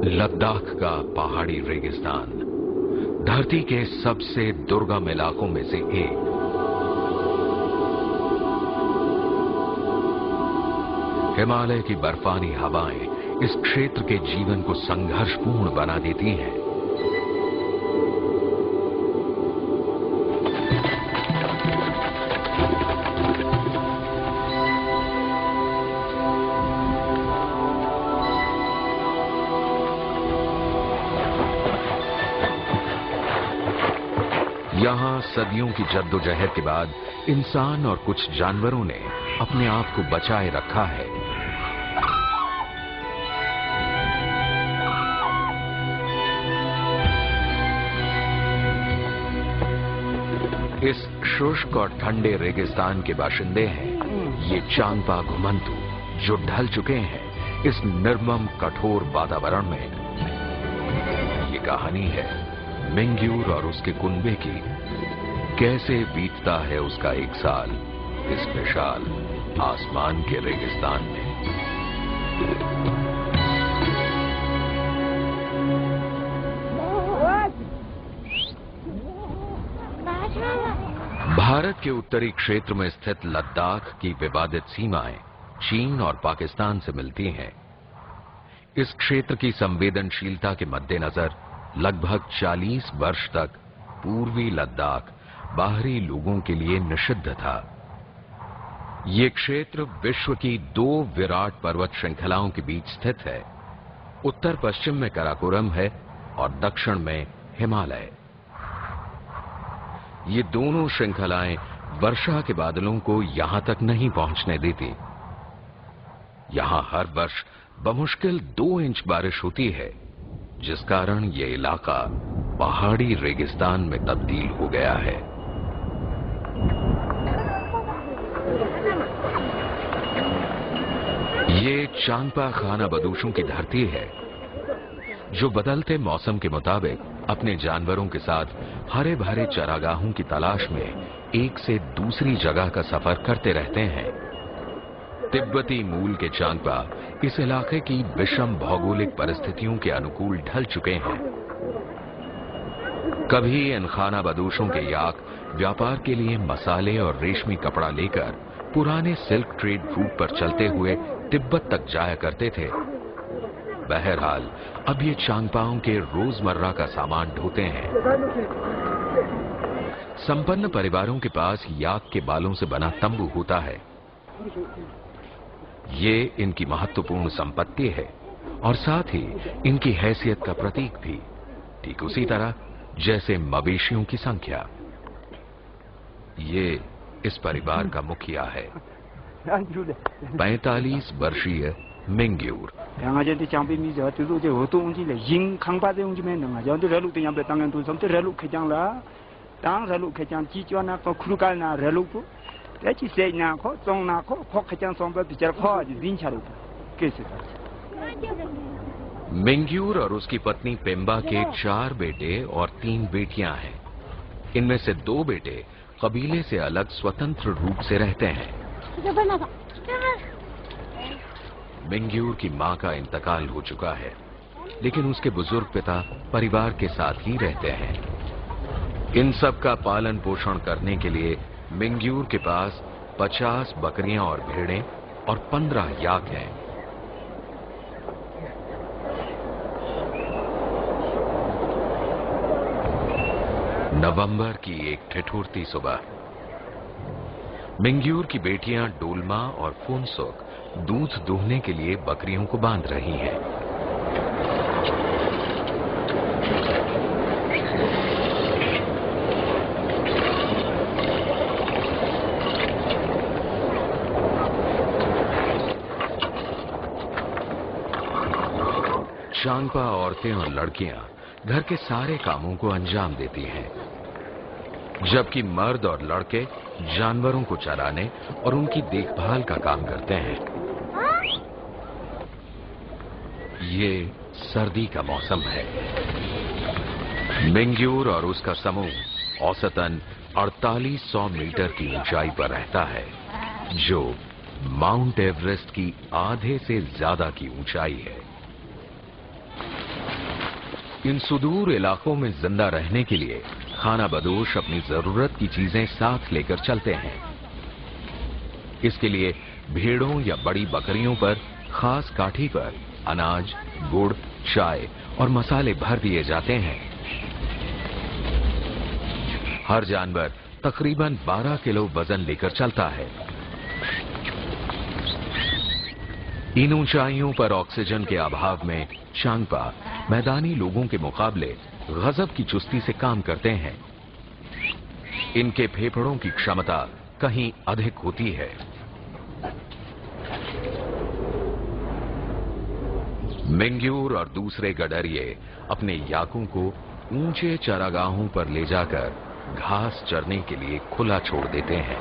लद्दाख का पहाड़ी रेगिस्तान धरती के सबसे दुर्गम इलाकों में से एक। हिमालय की बर्फानी हवाएं इस क्षेत्र के जीवन को संघर्षपूर्ण बना देती हैं। यहां सदियों की जद्दोजहद के बाद इंसान और कुछ जानवरों ने अपने आप को बचाए रखा है। इस शुष्क और ठंडे रेगिस्तान के बाशिंदे हैं ये चांगपा घुमंतू, जो ढल चुके हैं इस निर्मम कठोर वातावरण में। ये कहानी है मिंग्यूर और उसके कुनबे की। कैसे बीतता है उसका एक साल इस विशाल आसमान के रेगिस्तान में। भारत के उत्तरी क्षेत्र में स्थित लद्दाख की विवादित सीमाएं चीन और पाकिस्तान से मिलती हैं। इस क्षेत्र की संवेदनशीलता के मद्देनजर लगभग 40 वर्ष तक पूर्वी लद्दाख बाहरी लोगों के लिए निषिद्ध था। ये क्षेत्र विश्व की 2 विराट पर्वत श्रृंखलाओं के बीच स्थित है। उत्तर पश्चिम में काराकोरम है और दक्षिण में हिमालय। ये दोनों श्रृंखलाएं वर्षा के बादलों को यहां तक नहीं पहुंचने देती। यहां हर वर्ष बमुश्किल 2 इंच बारिश होती है, जिस कारण यह इलाका पहाड़ी रेगिस्तान में तब्दील हो गया है। ये चांगपा खाना बदूशों की धरती है, जो बदलते मौसम के मुताबिक अपने जानवरों के साथ हरे भरे चरागाहों की तलाश में एक से दूसरी जगह का सफर करते रहते हैं। तिब्बती मूल के चांगपा इस इलाके की विषम भौगोलिक परिस्थितियों के अनुकूल ढल चुके हैं। कभी इन खाना बदोशों के याक व्यापार के लिए मसाले और रेशमी कपड़ा लेकर पुराने सिल्क ट्रेड रूट पर चलते हुए तिब्बत तक जाया करते थे। बहरहाल अब ये चांगपाओं के रोजमर्रा का सामान ढोते हैं। संपन्न परिवारों के पास याक के बालों से बना तंबू होता है। ये इनकी महत्वपूर्ण संपत्ति है और साथ ही इनकी हैसियत का प्रतीक भी, ठीक उसी तरह जैसे मवेशियों की संख्या। ये इस परिवार का मुखिया है, 45 वर्षीय मिंग्यूर। मिंग्यूर और उसकी पत्नी पेम्बा के 4 बेटे और 3 बेटियां हैं। इनमें से 2 बेटे कबीले से अलग स्वतंत्र रूप से रहते हैं। मिंग्यूर की मां का इंतकाल हो चुका है, लेकिन उसके बुजुर्ग पिता परिवार के साथ ही रहते हैं। इन सब का पालन पोषण करने के लिए मिंग्यूर के पास 50 बकरियां और भेड़ें और 15 याक हैं। नवंबर की एक ठिठुरती सुबह मिंग्यूर की बेटियां डोलमा और फुनसुक दूध दूहने के लिए बकरियों को बांध रही हैं। चांगपा औरतें और लड़कियां घर के सारे कामों को अंजाम देती हैं, जबकि मर्द और लड़के जानवरों को चराने और उनकी देखभाल का काम करते हैं। ये सर्दी का मौसम है। मिंग्यूर और उसका समूह औसतन 4800 मीटर की ऊंचाई पर रहता है, जो माउंट एवरेस्ट की आधे से ज्यादा की ऊंचाई है। इन सुदूर इलाकों में जिंदा रहने के लिए खाना बदोश अपनी जरूरत की चीजें साथ लेकर चलते हैं। इसके लिए भेड़ों या बड़ी बकरियों पर खास काठी पर अनाज, गुड़, चाय और मसाले भर दिए जाते हैं। हर जानवर तकरीबन 12 किलो वजन लेकर चलता है। इन ऊंचाइयों पर ऑक्सीजन के अभाव में चांगपा मैदानी लोगों के मुकाबले गजब की चुस्ती से काम करते हैं। इनके फेफड़ों की क्षमता कहीं अधिक होती है। मिंग्यूर और दूसरे गडरिये अपने याकों को ऊंचे चरागाहों पर ले जाकर घास चरने के लिए खुला छोड़ देते हैं।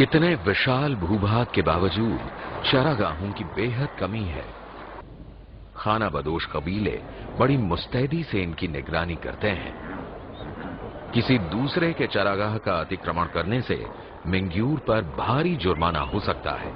इतने विशाल भूभाग के बावजूद चरागाहों की बेहद कमी है। खाना बदोश कबीले बड़ी मुस्तैदी से इनकी निगरानी करते हैं। किसी दूसरे के चरागाह का अतिक्रमण करने से मिंग्यूर पर भारी जुर्माना हो सकता है।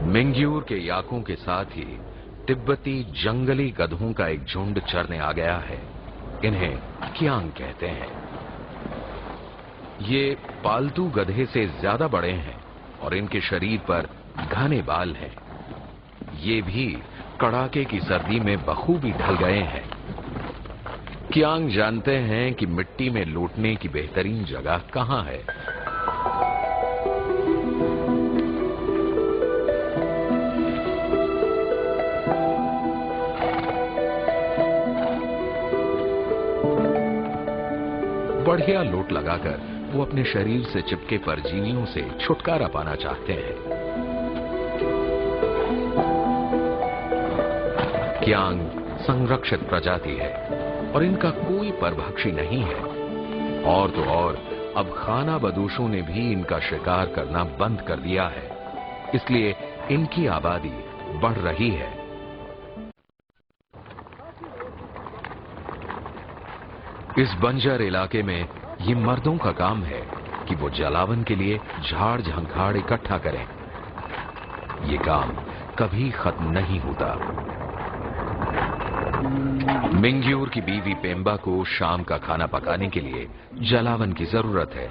मिंग्यूर के याकों के साथ ही तिब्बती जंगली गधों का एक झुंड चरने आ गया है। इन्हें क्यांग कहते हैं। ये पालतू गधे से ज्यादा बड़े हैं और इनके शरीर पर घने बाल हैं। ये भी कड़ाके की सर्दी में बखूबी ढल गए हैं। क्यांग जानते हैं कि मिट्टी में लौटने की बेहतरीन जगह कहां है। बढ़िया लोट लगाकर वो अपने शरीर से चिपके परजीवियों से छुटकारा पाना चाहते हैं। क्यांग संरक्षित प्रजाति है और इनका कोई परभक्षी नहीं है। और तो और अब खाना बदोशों ने भी इनका शिकार करना बंद कर दिया है। इसलिए इनकी आबादी बढ़ रही है। इस बंजर इलाके में ये मर्दों का काम है कि वो जलावन के लिए झाड़ झंखाड़ इकट्ठा करें। ये काम कभी खत्म नहीं होता। मिंग्यूर की बीवी पेम्बा को शाम का खाना पकाने के लिए जलावन की जरूरत है।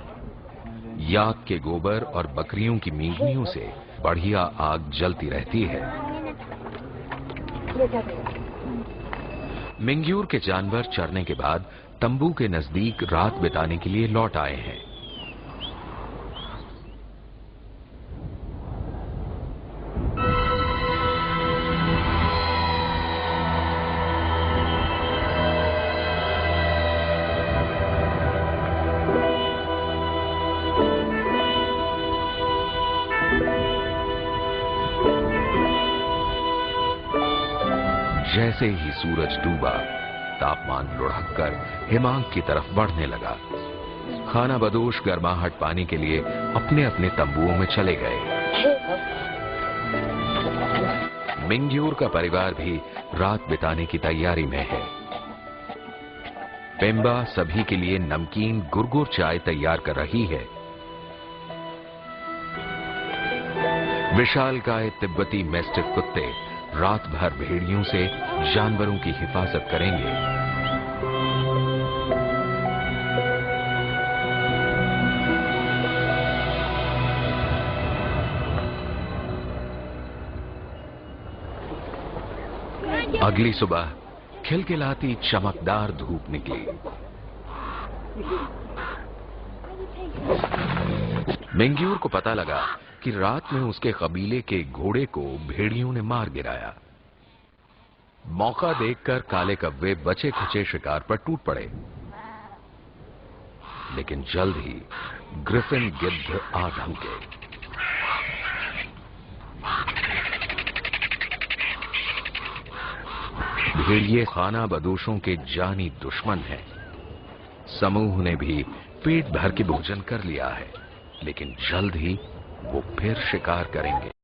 याक के गोबर और बकरियों की मींगनियों से बढ़िया आग जलती रहती है। मिंग्यूर के जानवर चरने के बाद तंबू के नजदीक रात बिताने के लिए लौट आए हैं। जैसे ही सूरज डूबा, तापमान लुढ़ककर हिमांक की तरफ बढ़ने लगा। खाना बदोश गर्माहट पाने के लिए अपने अपने तंबुओं में चले गए। मिंग्यूर का परिवार भी रात बिताने की तैयारी में है। पेम्बा सभी के लिए नमकीन गुरगुर चाय तैयार कर रही है। विशालकाय तिब्बती मैस्टिफ कुत्ते रात भर भेड़ियों से जानवरों की हिफाजत करेंगे। अगली सुबह खिलखिलाती चमकदार धूप निकली। मिंग्यूर को पता लगा कि रात में उसके कबीले के घोड़े को भेड़ियों ने मार गिराया। मौका देखकर काले कब्बे बचे खुचे शिकार पर टूट पड़े। लेकिन जल्द ही ग्रिफिन गिद्ध आ धमके। भेड़िए खाना बदोशों के जानी दुश्मन हैं। समूह ने भी पेट भर के भोजन कर लिया है, लेकिन जल्द ही वो फिर शिकार करेंगे।